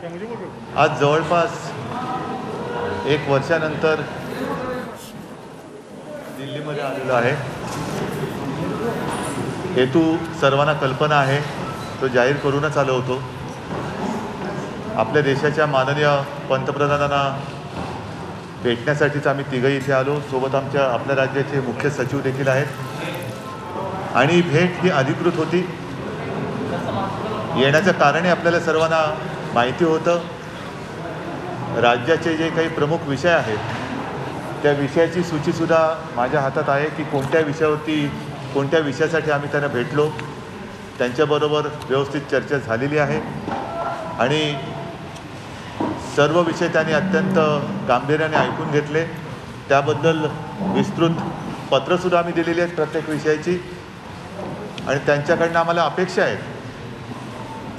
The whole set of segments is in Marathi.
आज जवळपास एक वर्षानंतर दिल्लीमध्ये आलेलो आहे। हेतू सर्वांना कल्पना आहे, तो जाहीर करूनच आलो होतो। आपल्या देशाच्या माननीय पंतप्रधानांना भेटण्यासाठीच आम्ही तिघही इथे आलो। सोबत आपल्या राज्याचे मुख्य सचिव देखील आहेत आणि भेट ही अधिकृत होती। येण्याचं कारण आपल्याला सर्वांना माहिती होतं। राज्याचे जे काही प्रमुख विषय आहेत त्या विषयाची सूचीसुद्धा माझ्या हातात आहे की कोणत्या विषयासाठी आम्ही त्यांना भेटलो। त्यांच्याबरोबर व्यवस्थित चर्चा झालेली आहे आणि सर्व विषय त्यांनी अत्यंत गांभीर्याने ऐकून घेतले। त्याबद्दल विस्तृत पत्रसुद्धा आम्ही दिलेली आहेत प्रत्येक विषयाची आणि त्यांच्याकडनं आम्हाला अपेक्षा आहे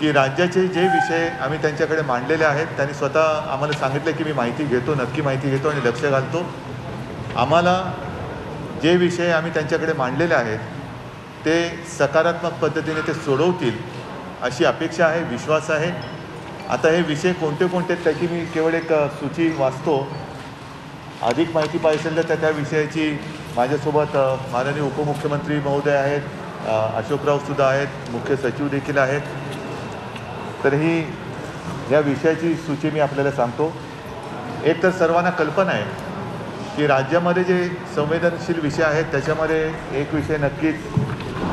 की राज्याचे जे विषय आम्ही त्यांच्याकडे मांडलेले आहेत त्यांनी स्वतः आम्हाला सांगितलं की मी माहिती घेतो, नक्की माहिती घेतो आणि लक्ष घालतो। आम्हाला जे विषय आम्ही त्यांच्याकडे मांडलेले आहेत ते सकारात्मक पद्धतीने ते सोडवतील अशी अपेक्षा आहे, विश्वास आहे। आता हे विषय कोणते त्याची मी केवळ एक सूची वाचतो। अधिक माहिती पाहिजे असेल तर त्या विषयाची माझ्यासोबत माननीय उपमुख्यमंत्री महोदय आहेत, अशोकरावसुद्धा आहेत, मुख्य सचिव देखील आहेत। तर ही या विषयाची सूची मी आपल्याला सांगतो। एक तर सर्वांना कल्पना आहे की राज्यामध्ये जे संवेदनशील विषय आहेत त्याच्यामध्ये एक विषय नक्कीच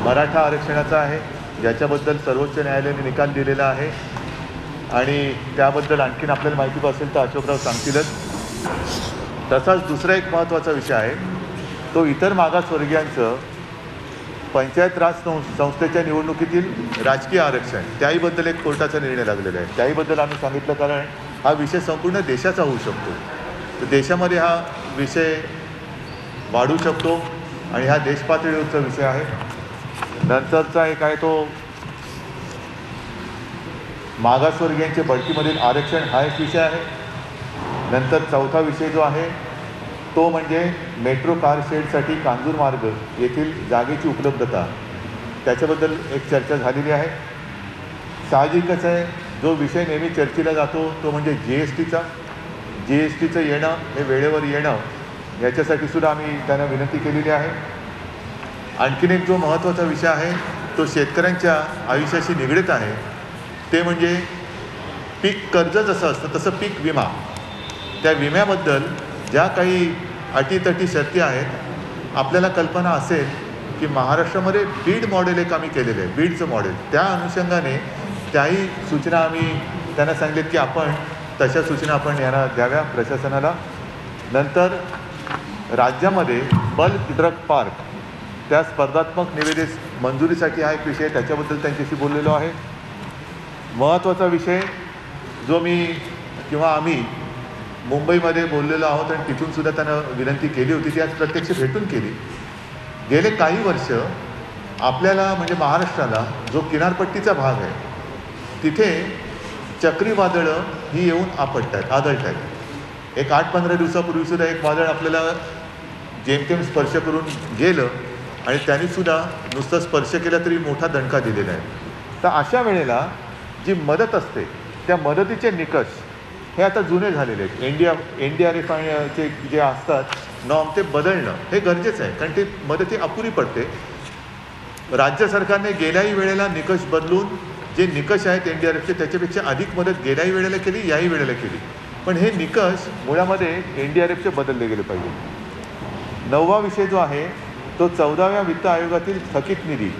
मराठा आरक्षणाचा आहे, ज्याच्याबद्दल सर्वोच्च न्यायालयाने निकाल दिलेला आहे आणि त्याबद्दल आणखीन आपल्याला माहिती असेल तर अशोकराव सांगतीलच। तसाच दुसरा एक महत्त्वाचा विषय आहे तो इतर मागासवर्गीयांचं पंचायत राज संस्थेच्या निवडणुकीतील राजकीय आरक्षण, त्याहीबद्दल एक कोर्टाचा निर्णय लागलेला आहे। त्याहीबद्दल आम्ही सांगितलं कारण हा विषय संपूर्ण देशाचा होऊ शकतो। तर देशामध्ये हा विषय वाढू शकतो आणि हा देशपातळीवरचा विषय आहे। नंतरचा एक आहे तो मागासवर्गीयांचे बढतीमधील आरक्षण, हा एक विषय आहे। नंतर चौथा विषय जो आहे तो म्हणजे मेट्रो कार शेडसाठी कांजूरमार्ग येथील जागेची उपलब्धता, त्याच्याबद्दल एक चर्चा झालेली आहे। साहजिकच आहे जो विषय नेहमी चर्चेला जातो तो म्हणजे जीएसटीचं येणं, हे वेळेवर येणं, याच्यासाठी सुद्धा आम्ही त्यांना विनंती केलेली आहे। आणखीन एक जो महत्त्वाचा विषय आहे तो शेतकऱ्यांच्या आयुष्याशी निगडीत आहे, ते म्हणजे पीक कर्ज जसं असतं तसं पीक विमा। त्या विम्याबद्दल ज्या काही अटीतटी शर्ती आहेत, आपल्याला कल्पना असेल की महाराष्ट्रामध्ये बीड मॉडेल एक आम्ही केलेलं आहे, बीडचं मॉडेल। त्या अनुषंगाने त्याही सूचना आम्ही त्यांना सांगितलेत की आपण तशा सूचना आपण यांना द्याव्या प्रशासनाला। नंतर राज्यामध्ये बल्क ड्रग पार्क, त्या स्पर्धात्मक निविदेस मंजुरीसाठी हा एक विषय, त्याच्याबद्दल त्यांच्याशी बोललेलो आहे। महत्त्वाचा विषय जो आम्ही मुंबईमध्ये बोललेलो आहोत आणि तिथूनसुद्धा त्यांना विनंती केली होती, ती आज प्रत्यक्ष भेटून केली। गेले काही वर्ष आपल्याला म्हणजे महाराष्ट्राला जो किनारपट्टीचा भाग आहे तिथे चक्रीवादळं ही येऊन आदळत आहेत। एक 8-15 दिवसापूर्वीसुद्धा एक वादळ आपल्याला जेमतेम स्पर्श करून गेलं आणि त्यांनीसुद्धा नुसतं स्पर्श केला तरी मोठा दणका दिलेला आहे। तर अशा वेळेला जी मदत असते त्या मदतीचे निकष हे आता जुने झालेले आहेत। NDRFचे जे असतात नॉर्म ते बदलणं हे गरजेचं आहे, कारण ती मदती अपुरी पडते। राज्य सरकारने गेल्याही वेळेला निकष बदलून जे निकष आहेत NDRFचे त्याच्यापेक्षा अधिक मदत गेल्याही वेळेला केली, याही वेळेला केली, पण हे निकष मुळामध्ये NDRFचे बदलले गेले पाहिजे। 9वा विषय जो आहे तो 14व्या वित्त आयोगातील थकीत निधी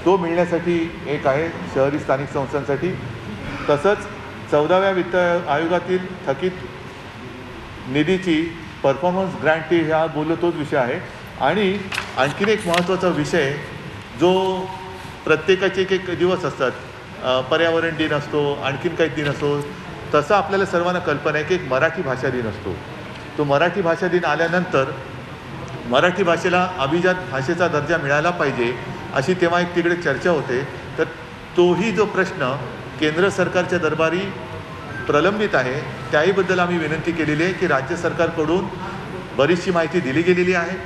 तो मिळण्यासाठी एक आहे शहरी स्थानिक संस्थांसाठी। तसंच 14व्या वित्त आयोगातील थकीत निधीची परफॉर्मन्स ग्रँटी ह्या बोललो तोच विषय आहे। आणि आणखीन एक महत्त्वाचा विषय जो प्रत्येकाचे एक दिवस असतात, पर्यावरण दिन असतो, आणखीन काही दिन असतो, तसं आपल्याला सर्वांना कल्पना आहे की एक मराठी भाषा दिन असतो। तो मराठी भाषा दिन आल्यानंतर मराठी भाषेला अभिजात भाषेचा दर्जा मिळाला पाहिजे अशी तेव्हा एक तिकडे चर्चा होते। तर तोही जो प्रश्न केंद्र सरकारच्या दरबारी प्रलंबित आहे त्याहीबद्दल आम्ही विनंती केलेली आहे की राज्य सरकारकडून बरीचशी माहिती दिली गेलेली आहे,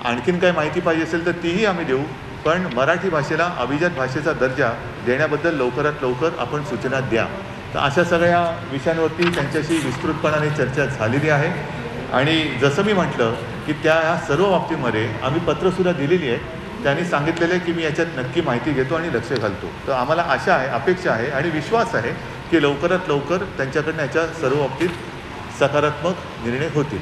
आणखीन काही माहिती पाहिजे असेल तर तीही आम्ही देऊ, पण मराठी भाषेला अभिजात भाषेचा दर्जा देण्याबद्दल लवकरात लवकर आपण सूचना द्या। तर अशा सगळ्या विषयांवरती त्यांच्याशी विस्तृतपणाने चर्चा झालेली आहे आणि जसं मी म्हटलं की ह्या सर्व बाबतीमध्ये आम्ही पत्रसुद्धा दिलेली आहे. त्यांनी सांगितलेलं आहे की मी याच्यात नक्की माहिती घेतो आणि लक्ष घालतो. तर आम्हाला आशा आहे, अपेक्षा आहे आणि विश्वास आहे की लवकरात लवकर त्यांच्याकडनं याच्या सर्व बाबतीत सकारात्मक निर्णय होतील.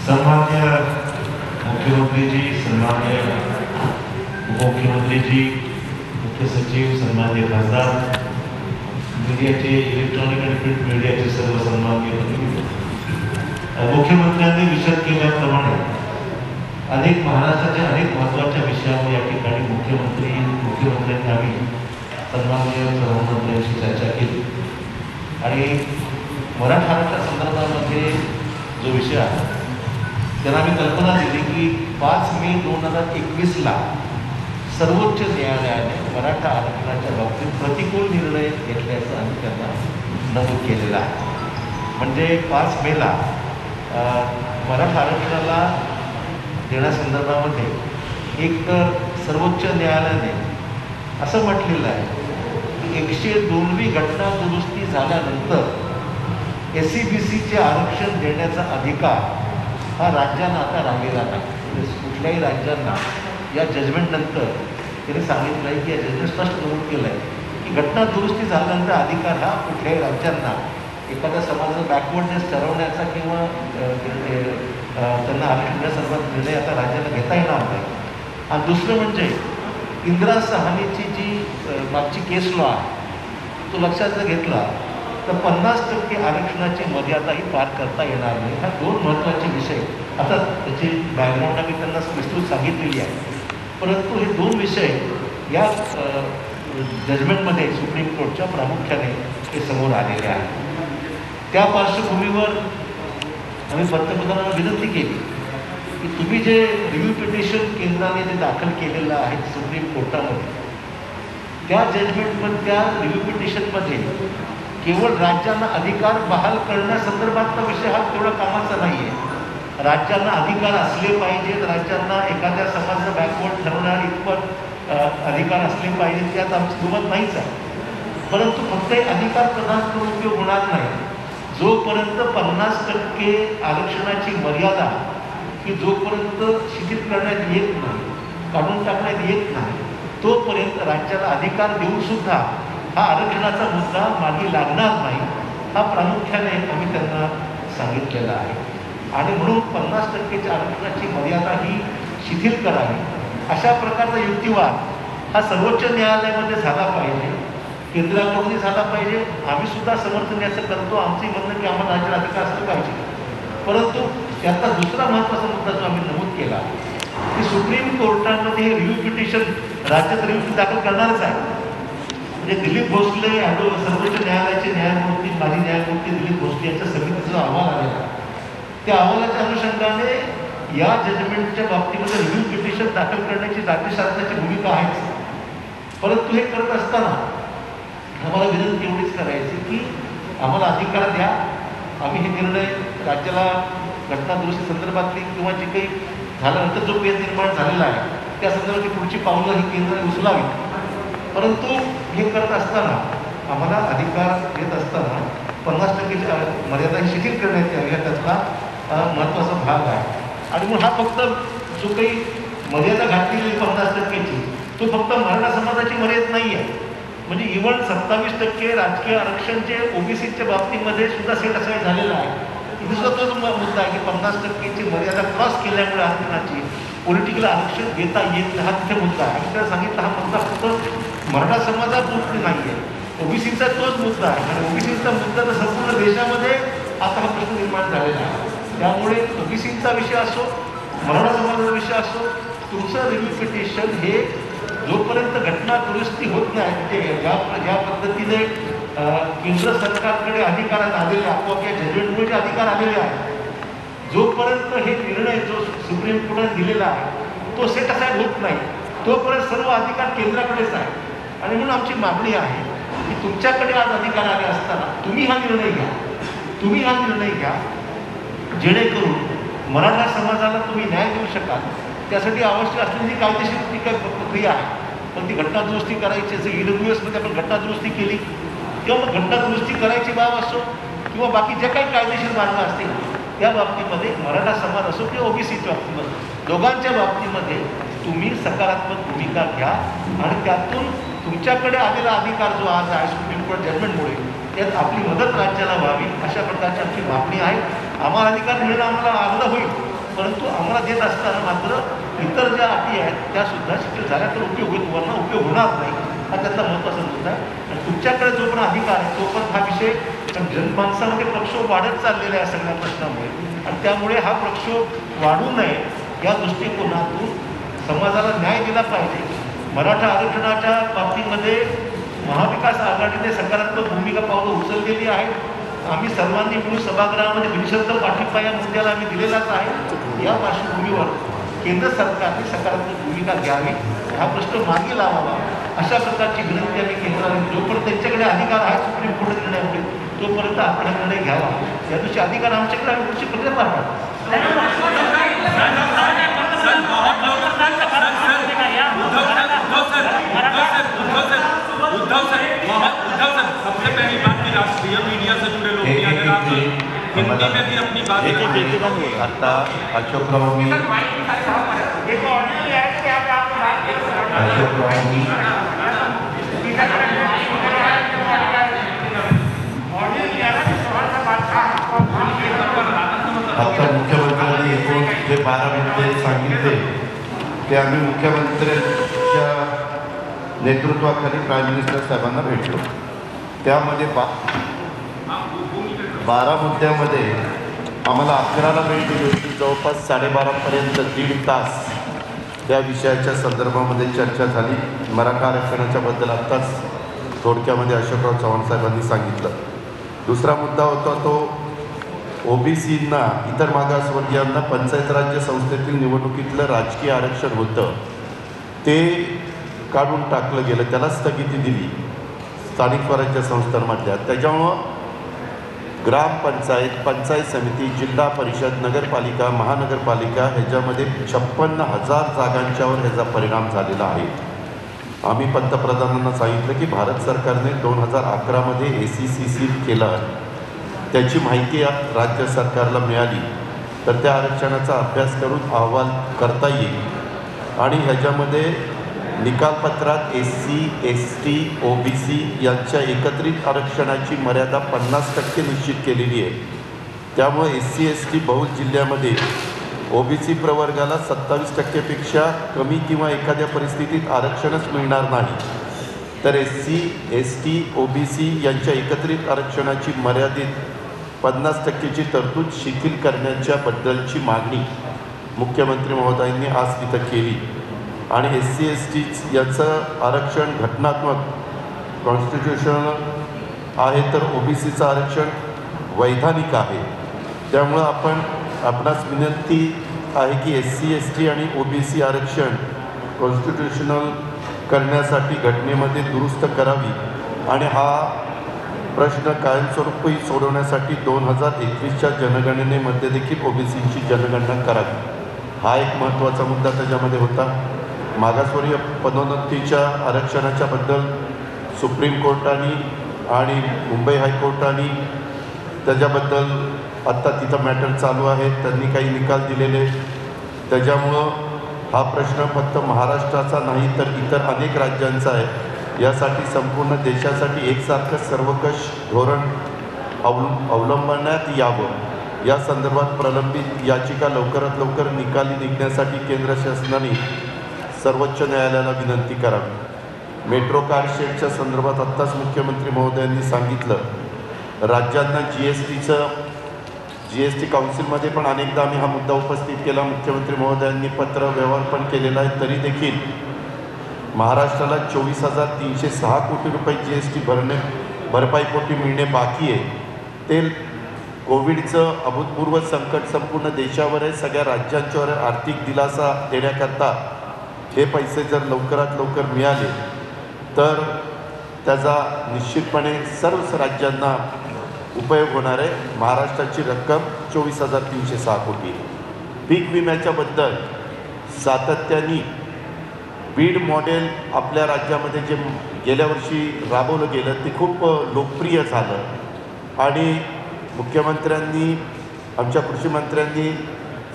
सन्मान्य मुख्यमंत्री जी, सन्मान्य उपमुख्यमंत्री जी, मुख्य सचिव, सन्मान्य खासदार, मीडियाचे, इलेक्ट्रॉनिक आणि प्रिंट मीडियाचे सर्व सन्मान्य प्रतिनिधी, मुख्यमंत्र्यांनी विशद केल्याप्रमाणे महाराष्ट्राच्या अनेक महत्त्वाच्या विषयांवर या ठिकाणी मुख्यमंत्र्यांनी आम्ही सन्माननीय प्रधानमंत्र्यांशी चर्चा केली आणि मराठा आरक्षण संदर्भामध्ये जो विषय आहे त्यांना आम्ही कल्पना दिली की 5 मे 2021ला सर्वोच्च न्यायालयाने मराठा आरक्षणाच्या बाबतीत प्रतिकूल निर्णय घेतल्याचं आम्ही त्यांना नमूद केलेलं आहे. म्हणजे 5 मेला मराठा आरक्षणाला देण्यासंदर्भामध्ये एक तर सर्वोच्च न्यायालयाने असं म्हटलेलं आहे की 102वी घटना दुरुस्ती झाल्यानंतर SC-BCचे आरक्षण देण्याचा अधिकार हा राज्यांना आता राहिलेला नाही. म्हणजे कुठल्याही राज्यांना या जजमेंटनंतर त्यांनी सांगितलं आहे की या जजमेंट स्पष्ट नमूद केलं आहे की घटना दुरुस्ती झाल्यानंतर अधिकार हा कुठल्याही राज्यांना एखाद्या समाजाचा बॅकवर्डनेस ठरवण्याचा किंवा त्यांना आरक्षण देण्यासंदर्भात निर्णय आता राज्याला घेता येणार नाही. आणि दुसरं म्हणजे इंदिरा सहानीची जी मागची केस लॉ आहे तो लक्षात जर घेतला तर 50% आरक्षणाची मर्यादाही पार करता येणार नाही. हा 2 महत्त्वाचे विषय. आता त्याची बॅकग्राऊंड आम्ही त्यांना विस्तृत सांगितलेली आहे, परंतु हे 2 विषय या जजमेंटमध्ये सुप्रीम कोर्टच्या प्रामुख्याने हे समोर आलेले आहेत. त्या पार्श्वभूमीवर आम्ही पंतप्रधानांना विनंती केली की तुम्ही जे रिव्ह्यू पिटिशन केंद्राने जे दाखल केलेलं आहे सुप्रीम कोर्टामध्ये त्या जजमेंटमध्ये त्या रिव्ह्यू पिटिशनमध्ये केवळ राज्यांना अधिकार बहाल करण्यासंदर्भातला विषय हा तेवढा कामाचा नाही आहे. राज्यांना अधिकार असले पाहिजेत, राज्यांना एखाद्या समाजाचा बॅकवर्ड ठरवणारे इतपत अधिकार असले पाहिजेत त्यात आमचं दुमत नाहीच आहे. परंतु फक्त अधिकार प्रदान करून उपयोग होणार नाही. जोपर्यंत 50% आरक्षणाची मर्यादा ही जोपर्यंत शिथिल करण्यात येत नाही, काढून टाकण्यात येत नाही, तोपर्यंत राज्याला अधिकार देऊनसुद्धा हा आरक्षणाचा मुद्दा मागे लागणार नाही. हा प्रामुख्याने आम्ही त्यांना सांगितलेला आहे. आणि म्हणून 50%च्या आरक्षणाची मर्यादा ही शिथिल करावी अशा प्रकारचा युक्तिवाद हा सर्वोच्च न्यायालयामध्ये झाला पाहिजे, केंद्राकडूनही झाला पाहिजे. आम्ही सुद्धा समर्थन याचं करतो. आमचंही म्हणणं की आम्हाला राज्याला अधिकार असलं पाहिजे. परंतु त्याचा दुसरा महत्त्वाचा मुद्दा जो आम्ही नमूद केला की सुप्रीम कोर्टामध्ये हे रिव्ह्यू पिटिशन राज्यात रिव्ह्यू दाखल करणारच आहे. म्हणजे दिलीप भोसले सर्वोच्च न्यायालयाचे न्यायमूर्ती, माजी न्यायमूर्ती दिलीप भोसले यांच्या समितीचा जो अहवाल आलेला त्या अहवालाच्या अनुषंगाने या जजमेंटच्या बाबतीमध्ये रिव्ह्यू पिटिशन दाखल करण्याची राज्यशासनाची भूमिका आहेच. परंतु हे करत असताना आम्हाला विनंती एवढीच करायची की आम्हाला अधिकार द्या. आम्ही हे निर्णय राज्याला घटना दुरुस्ती संदर्भातली किंवा जे काही झाल्यानंतर जो पेज निर्माण झालेला आहे त्या संदर्भातली पुढची पावलं ही केंद्राने उचलावी. परंतु हे करत असताना आम्हाला अधिकार देत असताना 50%ची मर्यादा ही शिथिल करण्यात यावी हा त्यातला महत्त्वाचा भाग आहे. आणि मग हा फक्त जो काही मर्यादा घातलेली 50%ची तो फक्त मराठा समाजाची मर्यादा नाही आहे. म्हणजे इव्हन 27% राजकीय आरक्षण जे OBCच्या बाबतीमध्ये सुद्धा सेट असं झालेलं आहे. इथे सुद्धा तोच मुद्दा आहे की 50%ची मर्यादा क्रॉस केल्यामुळे आरक्षणाची पॉलिटिकल आरक्षण घेता येत हा तिथे मुद्दा आहे. आणि त्याला सांगितलं हा मुद्दा फक्त मराठा समाजापुरती नाही आहे, OBCचा तोच मुद्दा आहे. आणि OBCचा मुद्दा तर संपूर्ण देशामध्ये आता हा प्रश्न निर्माण झालेला आहे. त्यामुळे OBCचा विषय असो, मराठा समाजाचा विषय असो, तुमचं रिव्ह्यू पिटिशन हे जोपर्यंत घटना दुरुस्ती होत नाही, म्हणजे ज्या पद्धतीने केंद्र सरकारकडे अधिकारात आलेले आपोआप या जजमेंटमुळे जे अधिकार आलेले आहेत, जोपर्यंत हे निर्णय जो सुप्रीम कोर्टाने दिलेला आहे तो सेट असाईड होत नाही तोपर्यंत सर्व अधिकार केंद्राकडेच आहे. आणि म्हणून आमची मागणी आहे की तुमच्याकडे आज अधिकार आले असताना तुम्ही हा निर्णय घ्या जेणेकरून मराठा समाजाला तुम्ही न्याय देऊ शकाल त्यासाठी आवश्यक असलेली कायदेशीर ती काही प्रक्रिया आहे. पण ती घटना दुरुस्ती करायची, जसं EWSमध्ये आपण घटना दुरुस्ती केली किंवा मग घटना दुरुस्ती करायची बाब असो किंवा बाकी जे काही कायदेशीर मार्ग असतील त्या बाबतीमध्ये मराठा समाज असो किंवा OBCच्या बाबतीमध्ये दोघांच्या बाबतीमध्ये तुम्ही सकारात्मक भूमिका घ्या आणि त्यातून तुमच्याकडे आलेला अधिकार जो आज आहे सुप्रीम कोर्ट जजमेंटमुळे त्यात आपली मदत राज्याला व्हावी अशा प्रकारची आमची मागणी आहे. आम्हाला अधिकार मिळणं आम्हाला आग्रह होईल, परंतु आम्हाला देत असताना मात्र इतर ज्या अटी आहेत त्यासुद्धा शिथिल झाल्या तर उपयोग होईल, वरनं उपयोग होणार नाही हा त्याचा महत्त्वाचा मुद्दा आहे. आणि तुमच्याकडे जो पण अधिकार आहे तो पण हा विषय जनमानसामध्ये प्रक्षोभ वाढत चाललेला आहे सगळ्या प्रश्नामुळे आणि त्यामुळे हा प्रक्षोभ वाढू नये या दृष्टिकोनातून समाजाला न्याय दिला पाहिजे. मराठा आरक्षणाच्या बाबतीमध्ये महाविकास आघाडीने सकारात्मक भूमिका पावलं उचललेली आहे. आम्ही सर्वांनी मिळून सभागृहामध्ये बिनशर्त पाठिंबा या मुद्द्याला आम्ही दिलेलाच आहे. या पार्श्वभूमीवर केंद्र सरकारने सकारात्मक भूमिका घ्यावी, हा प्रश्न मागे लावावा अशा प्रकारची विनंती आम्ही केंद्राने जोपर्यंत त्यांच्याकडे अधिकार आहे सुप्रीम कोर्ट निर्णय होईल तोपर्यंत आपण हा निर्णय घ्यावा. या दिवशी अधिकार आमच्याकडे आम्ही पुढची प्रक्रिया पार पाडतो. सबसे पहली बात की राष्ट्रीय मीडिया से जुड़े लोग भी अगर आप हिंदी में भी अपनी बात आता अशोकराव आता मुख्यमंत्र्यांनी एकूण जे 12 मुद्दे सांगितले ते आम्ही मुख्यमंत्र्यांच्या नेतृत्वाखाली प्राईम मिनिस्टर साहेबांना भेटलो. त्यामध्ये 12 मुद्द्यामध्ये आम्हाला 11ला भेट दिली होती. जवळपास 12:30पर्यंत 1.5 तास त्या विषयाच्या संदर्भामध्ये चर्चा झाली. मराठा आरक्षणाच्याबद्दल आत्ताच थोडक्यामध्ये अशोकराव चव्हाण साहेबांनी सांगितलं. दुसरा मुद्दा होता तो OBCंना इतर मागासवर्गीयांना पंचायत राज्य संस्थेतील निवडणुकीतलं राजकीय आरक्षण होतं ते काढून टाकलं गेलं, त्याला स्थगिती दिली स्थानिक स्वराज्य संस्थांमधल्या. त्याच्यामुळं ग्रामपंचायत, पंचायत समिती, जिल्हा परिषद, नगरपालिका, महानगरपालिका ह्याच्यामध्ये 56,000 जागांच्यावर ह्याचा परिणाम झालेला आहे. आम्ही पंतप्रधानांना सांगितलं की भारत सरकारने 2011मध्ये ACCC केलं, त्याची माहिती राज्य सरकारला मिळाली तर त्या आरक्षणाचा अभ्यास करून अहवाल करता येईल आणि ह्याच्यामध्ये निकालपत्रात SC, ST, OBC यांच्या एकत्रित आरक्षणाची मर्यादा 50% निश्चित केलेली आहे. त्यामुळे SC, ST बहुल जिल्ह्यामध्ये OBC प्रवर्गाला 27%पेक्षा कमी किंवा एखाद्या परिस्थितीत आरक्षणच मिळणार नाही, तर SC, ST, OBC यांच्या एकत्रित आरक्षणाची मर्यादित 50%ची तरतूद शिथिल करण्याच्या बद्दलची मागणी मुख्यमंत्री महोदयांनी आज तिथं केली. आणि SC, ST याचं आरक्षण घटनात्मक कॉन्स्टिट्यूशनल आहे तर OBCचं आरक्षण वैधानिक आहे. त्यामुळं आपणास विनंती आहे की SC, ST आणि OBC आरक्षण कॉन्स्टिट्यूशनल करण्यासाठी घटनेमध्ये दुरुस्त करावी आणि हा प्रश्न कायमस्वरूपी सोडवण्यासाठी 2021च्या जनगणनेमध्ये देखील OBCची जनगणना करावी. हा एक महत्त्वाचा मुद्दा त्याच्यामध्ये होता. मागासवर्गीय पदोन्नतीच्या आरक्षणाच्याबद्दल सुप्रीम कोर्टाने आणि मुंबई हायकोर्टाने त्याच्याबद्दल आत्ता तिथं मॅटर चालू आहे, त्यांनी काही निकाल दिलेले. त्याच्यामुळं हा प्रश्न फक्त महाराष्ट्राचा नाही तर इतर अनेक राज्यांचा आहे. यासाठी संपूर्ण देशासाठी एकसारखं सर्वकष धोरण अवलंबण्यात यावं. या संदर्भात प्रलंबित याचिका लवकरात लवकर निकाली निघण्यासाठी केंद्र शासनाने सर्वोच्च न्यायालयाला विनंती करावी. मेट्रो कार शेडच्या संदर्भात आत्ताच मुख्यमंत्री महोदयांनी सांगितलं राज्यांना GST काउन्सिलमध्ये पण अनेकदा आम्ही हा मुद्दा उपस्थित केला. मुख्यमंत्री महोदयांनी पत्र व्यवहार पण केलेला आहे. तरी देखील महाराष्ट्राला 24,306 कोटी रुपये GST भरपाईपोटी मिळणे बाकी आहे. ते कोविडचं अभूतपूर्व संकट संपूर्ण देशावर आहे, सगळ्या राज्यांच्यावर आर्थिक दिलासा देण्याकरता हे पैसे जर लवकरात लवकर मिळाले तर त्याचा निश्चितपणे सर्व राज्यांना उपयोग होणार आहे. महाराष्ट्राची रक्कम 24,306 कोटी. पीक विम्याच्याबद्दल सातत्याने बीड मॉडेल आपल्या राज्यामध्ये जे गेल्या वर्षी राबवलं गेलं ते खूप लोकप्रिय झालं आणि मुख्यमंत्र्यांनी आमच्या कृषी मंत्र्यांनी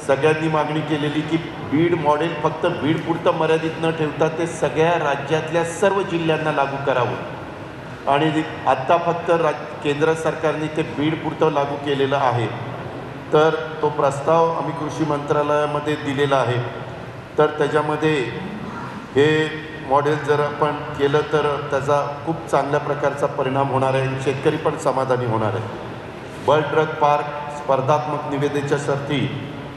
सगळ्यांनी मागणी केलेली की बीड मॉडेल फक्त बीडपुरतं मर्यादित न ठेवता ते सगळ्या राज्यातल्या सर्व जिल्ह्यांना लागू करावं आणि आत्ता फक्त केंद्र सरकारने ते बीडपुरतं लागू केलेलं आहे. तर तो प्रस्ताव आम्ही कृषी मंत्रालयामध्ये दिलेला आहे. तर त्याच्यामध्ये हे मॉडेल जर आपण केलं तर त्याचा खूप चांगल्या प्रकारचा परिणाम होणार आहे. शेतकरी पण समाधानी होणार आहे. बल्क ड्रग पार्क स्पर्धात्मक निविदेच्यासाठी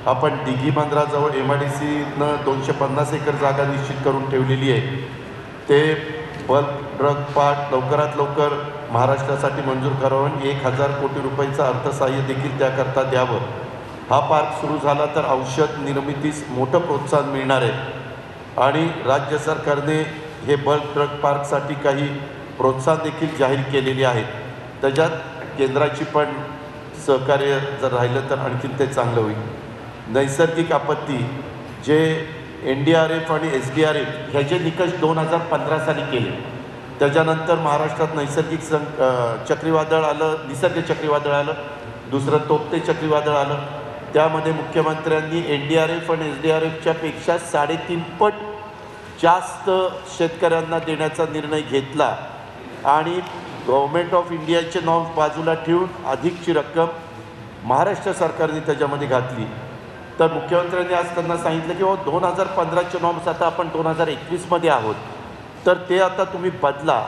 आपण दिघी बंदराजवळ MIDCनं 250 एकर जागा निश्चित करून ठेवलेली आहे. ते बल्क ड्रग पार्क लवकरात लवकर महाराष्ट्रासाठी मंजूर करावं. 1000 कोटी रुपयांचं अर्थसहाय्य देखील त्याकरता द्यावं. हा पार्क सुरू झाला तर औषध निर्मितीस मोठं प्रोत्साहन मिळणार आहे आणि राज्य सरकारने हे बल्क ड्रग पार्कसाठी काही प्रोत्साहन देखील जाहीर केलेली आहेत. त्याच्यात केंद्राची पण सहकार्य जर राहिलं तर आणखीन ते चांगलं होईल. नैसर्गिक आपत्ती जे NDRF आणि SDRF ह्याचे निकष 2015 साली केले. त्याच्यानंतर महाराष्ट्रात नैसर्गिक चक्रीवादळ आलं, निसर्ग चक्रीवादळ आलं, दुसरं तोक्ते चक्रीवादळ आलं. त्यामध्ये मुख्यमंत्र्यांनी NDRF आणि SDRFच्या पेक्षा 3.5 पट जास्त शेतकऱ्यांना देण्याचा निर्णय घेतला आणि गव्हर्मेंट ऑफ इंडियाचे नॉर्म्स बाजूला ठेवून अधिकची रक्कम महाराष्ट्र सरकारने त्याच्यामध्ये घातली. तर मुख्यमंत्र्यांनी आज त्यांना सांगितलं की 2015चे नॉर्म्स आता आपण 2021मध्ये आहोत, तर ते आता तुम्ही बदला.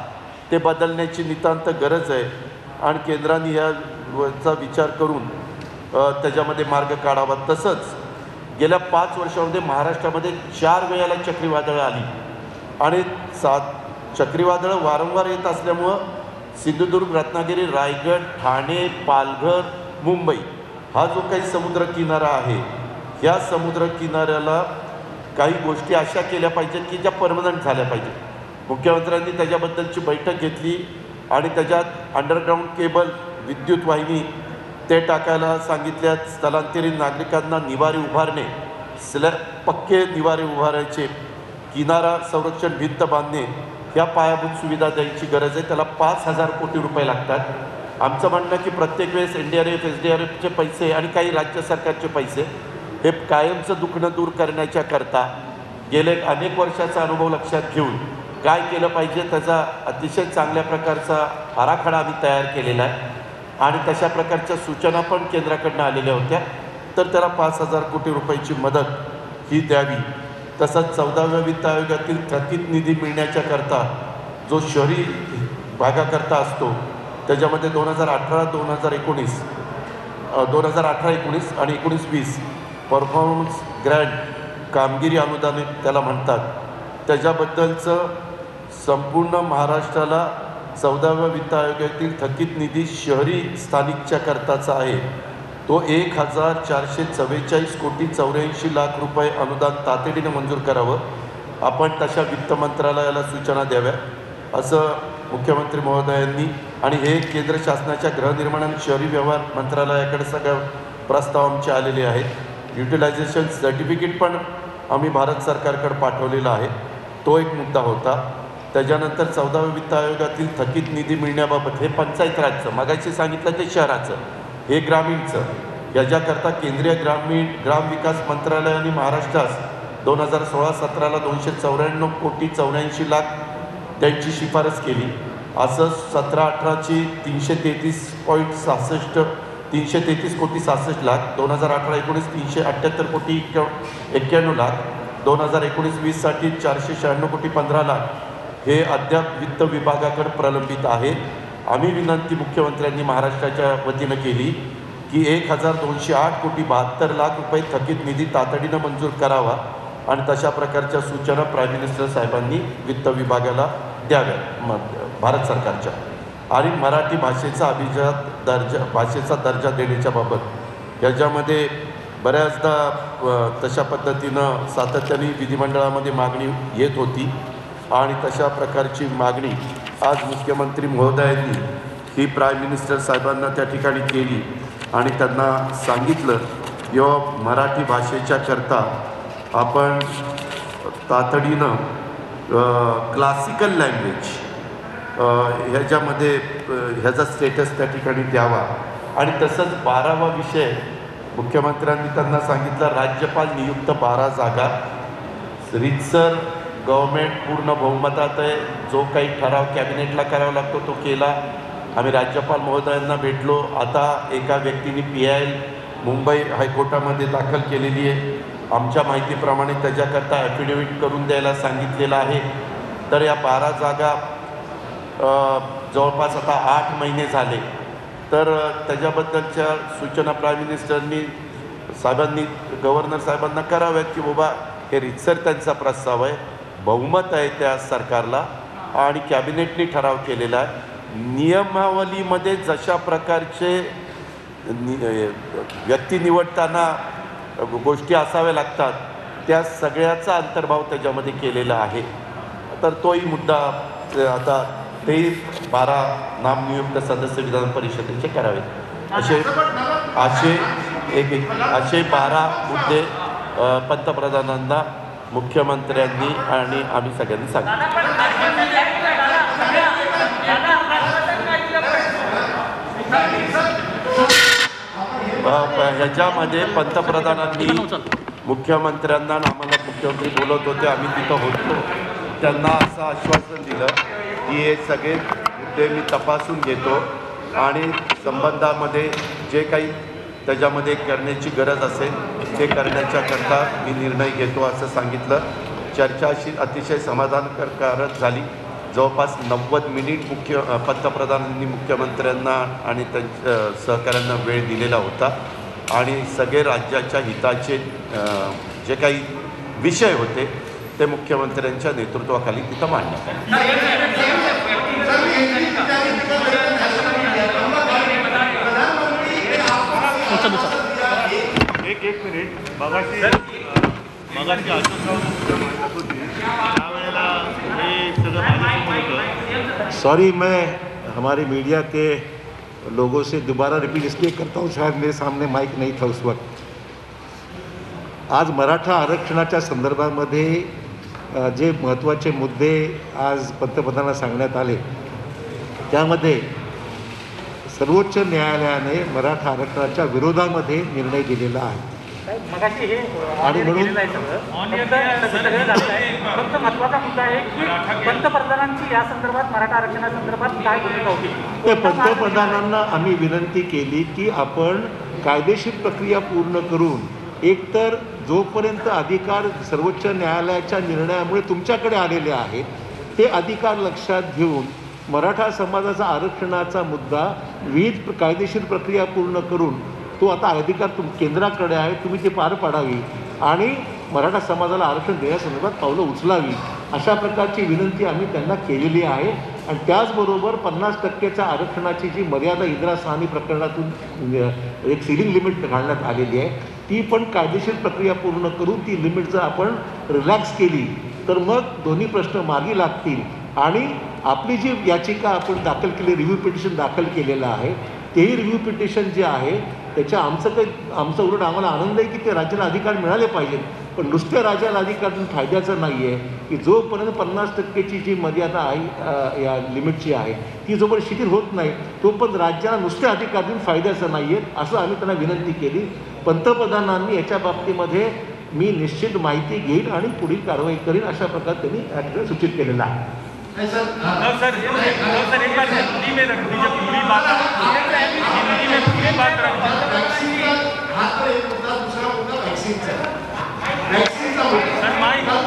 ते बदलण्याची नितांत गरज आहे आणि केंद्राने याचा विचार करून त्याच्यामध्ये मार्ग काढावा. तसंच गेल्या 5 वर्षामध्ये महाराष्ट्रामध्ये 4 वेळेला चक्रीवादळं आली आणि चक्रीवादळं वारंवार येत असल्यामुळं सिंधुदुर्ग, रत्नागिरी, रायगड, ठाणे, पालघर, मुंबई हा जो काही समुद्रकिनारा आहे ह्या समुद्रकिनाऱ्याला काही गोष्टी अशा केल्या पाहिजेत की ज्या परमनंट झाल्या पाहिजेत. मुख्यमंत्र्यांनी त्याच्याबद्दलची बैठक घेतली आणि त्याच्यात अंडरग्राऊंड केबल, विद्युत वाहिनी ते टाकायला सांगितल्यात. स्थलांतरित नागरिकांना निवारे उभारणे, पक्के निवारे उभारायचे, किनारा संरक्षण भिंत बांधणे, ह्या पायाभूत सुविधा द्यायची गरज आहे. त्याला 5000 कोटी रुपये लागतात. आमचं म्हणणं की प्रत्येक वेळेस NDRF SDRFचे पैसे आणि काही राज्य सरकारचे पैसे हे कायमचं दुखणं दूर करण्याच्या करता गेले अनेक वर्षाचा अनुभव लक्षात घेऊन काय केलं पाहिजे त्याचा अतिशय चांगल्या प्रकारचा आराखडा आम्ही तयार केलेला आहे आणि तशा प्रकारच्या सूचना पण केंद्राकडनं आलेल्या होत्या. तर त्याला 5000 कोटी रुपयाची मदत ही द्यावी. तसंच 14व्या वित्त आयोगातील थकीत निधी मिळण्याच्या करता जो शहरी भागाकरता असतो त्याच्यामध्ये 2018-19 आणि 19-20 परफॉर्मन्स ग्रँट कामगिरी अनुदानित त्याला म्हणतात. त्याच्याबद्दलचं संपूर्ण महाराष्ट्राला 14व्या वित्त आयोगातील थकीत निधी शहरी स्थानिकच्या करताचा आहे. तो 1444 कोटी 84 लाख रुपये अनुदान तातडीनं मंजूर करावं. आपण तशा वित्त मंत्रालयाला सूचना द्याव्या असं मुख्यमंत्री महोदयांनी आणि हे केंद्र शासनाच्या गृहनिर्माण आणि शहरी व्यवहार मंत्रालयाकडे सगळ्या प्रस्ताव आमचे आलेले आहेत. युटिलायझेशन सर्टिफिकेट पण आम्ही भारत सरकारकडे पाठवलेला आहे. तो एक मुद्दा होता. त्याच्यानंतर 14व्या वित्त आयोगातील थकीत निधी मिळण्याबाबत हे पंचायत राजचं, मगाशी सांगितलं ते शहराचं, हे ग्रामीणचं, याच्याकरता केंद्रीय ग्रामविकास मंत्रालयाने महाराष्ट्रास 2016-17ला 294 कोटी 84 लाख त्यांची शिफारस केली. असं 17-18ची 333 कोटी 66 लाख, 2018-19 378 कोटी 91 लाख, 2019-20साठी 496 कोटी 15 लाख हे अद्याप वित्त विभागाकडे प्रलंबित आहे. आम्ही विनंती मुख्यमंत्र्यांनी महाराष्ट्राच्या वतीनं केली की 1208 कोटी 72 लाख रुपये थकीत निधी तातडीनं मंजूर करावा आणि तशा प्रकारच्या सूचना प्राईम मिनिस्टर साहेबांनी वित्त विभागाला द्याव्या भारत सरकारच्या. आणि मराठी भाषेचा भाषेचा दर्जा देण्याच्या बाबत याच्यामध्ये बऱ्याचदा तशा पद्धतीनं सातत्याने विधिमंडळामध्ये मागणी येत होती आणि तशा प्रकारची मागणी आज मुख्यमंत्री महोदयांनी ही प्राईम मिनिस्टर साहेबांना त्या ठिकाणी केली आणि त्यांना सांगितलं किंवा मराठी भाषेच्या करता आपण तातडीनं क्लासिकल लँग्वेज ह्याच्यामध्ये ह्याचा स्टेटस त्या ठिकाणी द्यावा. आणि तसंच 12वा विषय मुख्यमंत्र्यांनी त्यांना सांगितलं, राज्यपाल नियुक्त 12 जागा, रीतसर गव्हर्मेंट पूर्ण बहुमतात आहे, जो काही ठराव कॅबिनेटला करावा लागतो तो केला. आम्ही राज्यपाल महोदयांना भेटलो. आता एका व्यक्तीने PIL मुंबई हायकोर्टामध्ये दाखल केलेली आहे. आमच्या माहितीप्रमाणे त्याच्याकरता ॲफिडेविट करून द्यायला सांगितलेलं आहे. तर या 12 जागा जवळपास आता 8 महिने झाले. तर त्याच्याबद्दलच्या सूचना प्राईम मिनिस्टरनी साहेबांनी गव्हर्नर साहेबांना कराव्यात की बाबा हे रीतसर त्यांचा प्रस्ताव आहे, बहुमत आहे त्या सरकारला आणि कॅबिनेटने ठराव केलेला आहे. नियमावलीमध्ये जशा प्रकारचे व्यक्ती निवडताना गोष्टी असाव्या लागतात त्या सगळ्याचा अंतर्भाव त्याच्यामध्ये केलेला आहे. तर तोही मुद्दा आता ते 12 नामनियुक्त सदस्य विधान परिषदेचे करावेत. असे 12 मुद्दे पंतप्रधानांना मुख्यमंत्र्यांनी आणि आम्ही सगळ्यांनी सांगितले. ह्याच्यामध्ये पंतप्रधानांनी मुख्यमंत्र्यांना आम्हाला मुख्यमंत्री बोलत होते, आम्ही तिथं होतो, त्यांना असं आश्वासन दिलं की हे सगळे मुद्दे मी तपासून घेतो आणि संबंधामध्ये जे काही त्याच्यामध्ये करण्याची गरज असेल ते करण्याच्याकरता मी निर्णय घेतो असं सांगितलं. चर्चा अशी अतिशय समाधानकारक झाली. जवळपास 90 मिनिट पंतप्रधानांनी मुख्यमंत्र्यांना आणि त्यांच्या सहकाऱ्यांना वेळ दिलेला होता आणि सगळे राज्याच्या हिताचे जे काही विषय होते ते मुख्यमंत्र्यांच्या नेतृत्वाखाली तिथं मांडण्यात आले. एक मिनिट मगाशी सॉरी, मैं हमारे मीडिया के लोगों से दोबारा रिपीट इसलिए करता हूँ, शायद मेरे सामने माइक नहीं था उस वक्त. आज मराठा आरक्षणाच्या संदर्भामध्ये जे महत्त्वाचे मुद्दे आज पंतप्रधानांना सांगण्यात आले त्यामध्ये सर्वोच्च न्यायालयाने मराठा आरक्षणाच्या विरोधामध्ये निर्णय दिलेला आहे. आणि म्हणून फक्त महत्त्वाचा मुद्दा आहे की पंतप्रधानांची या संदर्भात मराठा आरक्षणासंदर्भात काय भूमिका होती. ते पंतप्रधानांना आम्ही विनंती केली की आपण कायदेशीर प्रक्रिया पूर्ण करून एकतर जोपर्यंत अधिकार सर्वोच्च न्यायालयाच्या निर्णयामुळे तुमच्याकडे आलेले आहेत ते अधिकार लक्षात घेऊन मराठा समाजाचा आरक्षणाचा मुद्दा विविध कायदेशीर प्रक्रिया पूर्ण करून तो आता अधिकार केंद्राकडे आहे, तुम्ही ते पार पाडावी आणि मराठा समाजाला आरक्षण देण्यासंदर्भात पावलं उचलावी अशा प्रकारची विनंती आम्ही त्यांना केलेली आहे. आणि त्याचबरोबर 50% आरक्षणाची जी मर्यादा इंदिरा साहनी प्रकरणातून एक सिलिंग लिमिट घालण्यात आलेली आहे ती पण कायदेशीर प्रक्रिया पूर्ण करून ती लिमिट जर आपण रिलॅक्स केली तर मग दोन्ही प्रश्न मार्गी लागतील. आणि आपली जी याचिका आपण दाखल केली, रिव्ह्यू पिटिशन दाखल केलेलं आहे, तेही रिव्ह्यू पिटिशन जे आहे त्याच्या आमचं उलट आम्हाला आनंद आहे की ते राज्याला अधिकार मिळाले पाहिजेत. पण नुसत्या राज्याला अधिकार देऊन फायद्याचं नाही आहे की जोपर्यंत 50%ची जी मर्यादा आहे या लिमिटची आहे ती जोपर्यंत शिथिल होत नाही तोपर्यंत राज्याला नुसते अधिकार देऊन फायद्याचं नाही आहे असं आम्ही त्यांना विनंती केली. पंतप्रधानांनी याच्या बाबतीमध्ये मी निश्चित माहिती घेईन आणि पुढील कारवाई करीन अशा प्रकारे त्यांनी सूचित केलेलं आहे. सर एक बार हिंदी में रख दीजिए पूरी बात, हिंदी में पूरी बात रख दीजिए.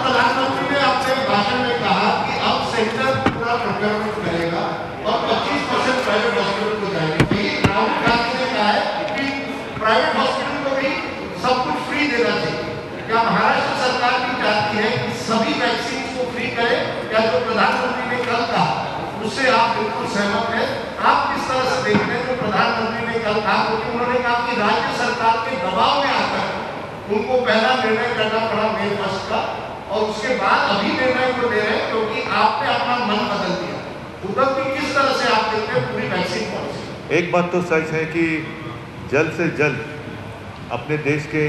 प्रधानमंत्री ने अपने भाषण में कहा कि अब सेंटर पूरा प्रोक्योरमेंट करेगा और 25% प्राइवेट हॉस्पिटल को जाएंगे. राहुल गांधी ने कहा है कि प्राइवेट हॉस्पिटल को भी सब कुछ फ्री देना चाहिए. क्या महाराष्ट्र सरकार भी चाहती है कि सभी वैक्सीन को फ्री करे? क्या जो प्रधानमंत्री ने कल कहा उससे आप बिल्कुल सहमत हैं? आप किस तरह से देखते हैं जो प्रधानमंत्री ने कल कहा? क्योंकि उन्होंने कहा कि राज्य सरकार के दबाव में आकर उनको पहला निर्णय करना पड़ा मे 1 का और उसके बाद अभी निर्णय को दे रहे हैं क्योंकि आपने अपना मन बदल दिया. उद्धव जी किस तरह से आप देखते हैं पूरी वैक्सीन पॉलिसी? एक बात तो सच है कि जल्द से जल्द अपने देश के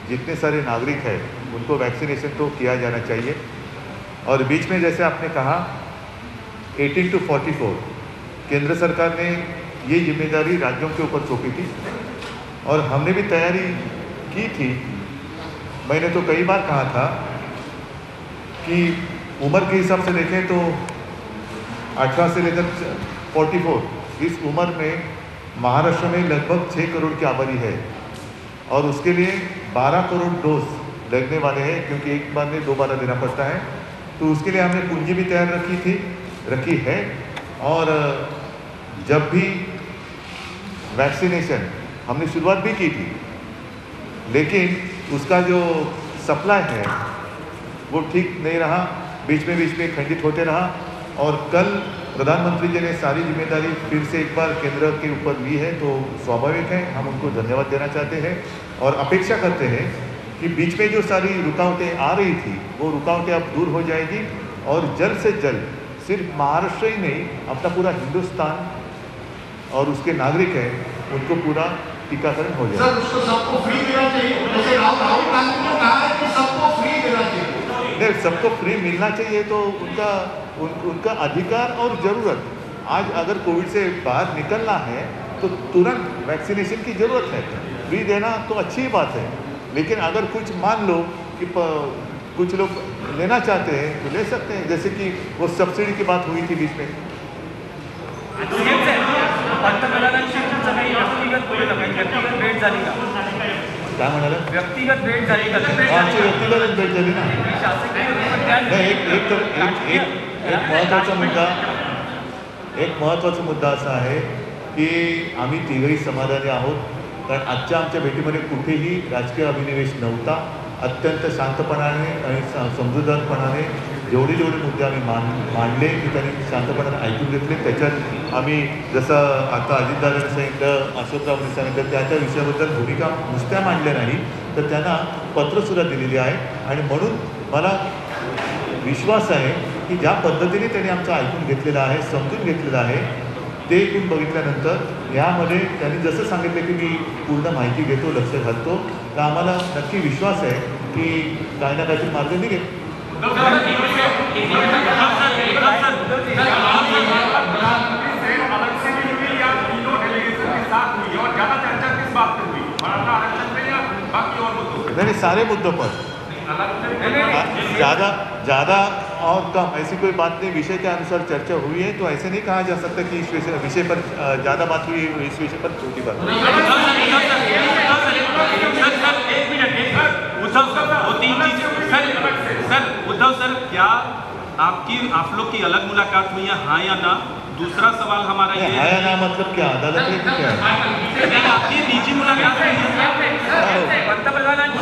जितने सारे नागरिक हैं उनको वैक्सीनेशन तो किया जाना चाहिए। और बीच में जैसे आपने कहा 18 to 44 केंद्र सरकार ने ये जिम्मेदारी राज्यों के ऊपर सौंपी थी और हमने भी तैयारी की थी। मैंने तो कई बार कहा था कि उम्र के हिसाब से देखें तो 18 से लेकर 44 इस उम्र में महाराष्ट्र में लगभग 6 करोड़ की आबादी है और उसके लिए 12 करोड़ डोज लगने वाले हैं, क्योंकि एक बार में 2 बार देना पड़ता है। तो उसके लिए हमने पूंजी भी तैयार रखी है। और जब भी वैक्सीनेशन हमने शुरुआत भी की थी, लेकिन उसका जो सप्लाई है वो ठीक नहीं रहा, बीच में खंडित होते रहा। और कल प्रधानमंत्री जी ने सारी जिम्मेदारी फिर से एक बार केंद्र के ऊपर ली है, तो स्वाभाविक है हम उनको धन्यवाद देना चाहते हैं और अपेक्षा करते हैं कि बीच में जो सारी रुकावटें आ रही थी वो रुकावटें अब दूर हो जाएगी और जल्द से जल्द सिर्फ महाराष्ट्र ही नहीं, अपना पूरा हिंदुस्तान और उसके नागरिक हैं उनको पूरा टीकाकरण हो जाएगा। सर, उसको सबको फ्री देना चाहिए, जैसे राहुल गांधी ने कहा है कि सबको फ्री देना चाहिए। नहीं, सबको फ्री मिलना चाहिए तो उनका अधिकार और ज़रूरत। आज अगर कोविड से बाहर निकलना है तो तुरंत वैक्सीनेशन की ज़रूरत है। फ्री देना तो अच्छी बात है, लेकिन अगर कुछ मान लो कि कुछ लोग लेना चाहते हैं तो ले सकते हैं, जैसे कि वो सब्सिडी की बात हुई थी बीच में। पंतप्रधानांशी तुमचं काही व्यक्तिगत बोललं काही व्यक्तिगत भेट झाली का? काय म्हणाला? व्यक्तिगत भेट झाली का? आमची व्यक्तिगत भेट झाली ना। शासकीय नाही, एक महत्त्वाचा मुद्दा असा आहे की आम्ही तिघही समाधानी आहोत, कारण आजच्या आमच्या भेटीमध्ये कुठेही राजकीय अभिनिवेश नव्हता। अत्यंत शांतपणाने आणि समजूतदारपणाने जेवढे मुद्दे आम्ही मांडले ते त्यांनी शांतपणाने ऐकून घेतले। त्याच्यात आम्ही जसं आता अजितदादांनी सांगितलं, अशोकरावांनी सांगितलं, त्या विषयाबद्दल भूमिका नुसत्या मांडल्या नाही तर त्यांना पत्रसुद्धा दिलेली आहे। आणि म्हणून मला विश्वास आहे की ज्या पद्धतीने त्यांनी आमचं ऐकून घेतलेलं आहे, समजून घेतलेलं आहे, ते ऐकून बघितल्यानंतर यामध्ये त्यांनी जसं सांगितलं की मी पूर्ण माहिती घेतो, लक्ष घालतो, तर आम्हाला नक्की विश्वास आहे की काही ना काहीतरी मार्ग निघेल। नहीं, सारे मुद्दों पर ज़्यादा और कम ऐसी कोई बात नहीं, विषय के अनुसार चर्चा हुई है, तो ऐसे नहीं कहा जा सकता कि इस विषय पर ज़्यादा बात हुई, इस विषय पर छोटी बात हुई। उद्धव सर, क्या आप लोग की अलग मुलाकात हुई है, हाँ या ना? दूसरा सवाल हमारा ये है ना, मतलब क्या अदालत है कि क्या है? आपकी निजी मुलाकात हुई है पंतप्रधानांची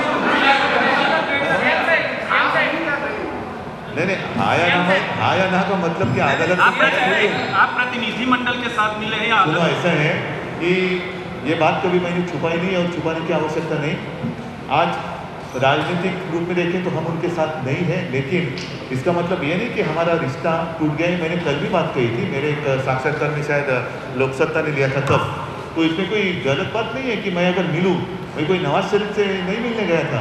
नहीं, हाँ या ना का मतलब कि अदालत आप प्रतिनिधिमंडल के साथ मिले हैं या सुनो, ऐसा है कि ये बात कभी मैंने छुपाई नहीं और छुपाने की आवश्यकता नहीं। आज राजनीतिक रूप में देखें तो हम उनके साथ नहीं हैं, लेकिन इसका मतलब ये नहीं कि हमारा रिश्ता टूट गया है। मैंने कल भी बात कही थी, मेरे एक साक्षात्कार में शायद लोकसत्ता ने लिया था तब, तो इसमें कोई गलत बात नहीं है कि मैं अगर मिलूँ, मैं कोई नवाज शरीफ से नहीं मिलने गया था,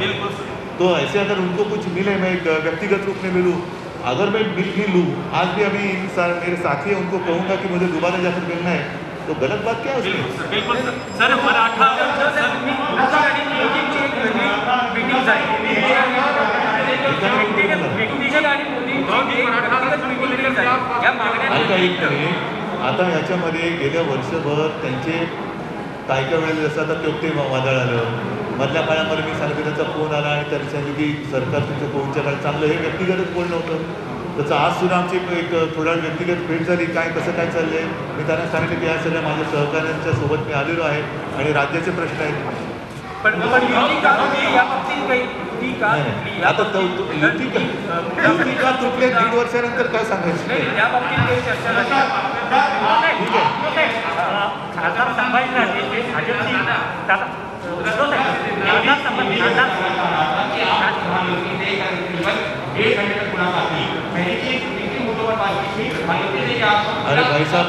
तो ऐसे अगर उनको कुछ मिले, मैं एक व्यक्तिगत रूप में मिलूँ, अगर मैं मिल भी लूँ, आज भी अभी मेरे साथी है उनको कहूँगा कि मुझे दोबारा जाकर मिलना है, तो गलत बात क्या है उसमें? बिल्कुल सर, मराठा ऐका एक नाही, आता ह्याच्यामध्ये गेल्या वर्षभर त्यांचे काही वेळेला जसं आता ते वादळ आलं, मधल्या काळामध्ये मी सांगितलं त्याचा फोन आला आणि त्यांनी सांगितलं की सरकार तुमच्या कोविडच्या काळात चांगलं, हे व्यक्तिगतच बोलणं होतं। त्याचं आज सुद्धा आमची एक थोडा व्यक्तिगत भेट झाली, कसं काय चाललं आहे, मी त्यांना सांगितलं की या सगळ्या माझ्या सहकाऱ्यांच्या सोबत मी आलेलो आहे आणि राज्याचे प्रश्न आहेत। आता युती का तुटले 1.5 वर्षानंतर काय सांगायचं? ठीक आहे, खासदार संभाजीराजे भाजपची अरे भाई साहब,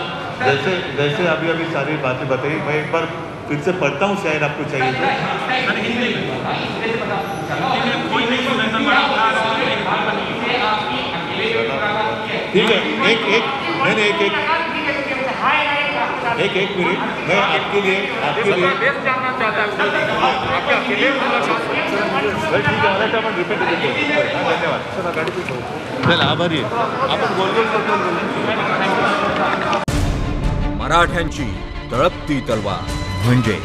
जैसे अभी सारी बातें बताई, मैं एक बार फिर से पढ़ता हूँ, शायद आपको चाहिए तो। सर हिंदी में कोई नहीं सुनेगा बड़ा ठीक है, एक मिनट, मैं आपके लिए जानना चाहता हूँ आपके अकेले ठीक आहे, आपण रिपीट धन्यवाद. चला गाडी पे चला, आभारी आहे. आपण गोल मराठ्यांची तळपती तलवार म्हणजे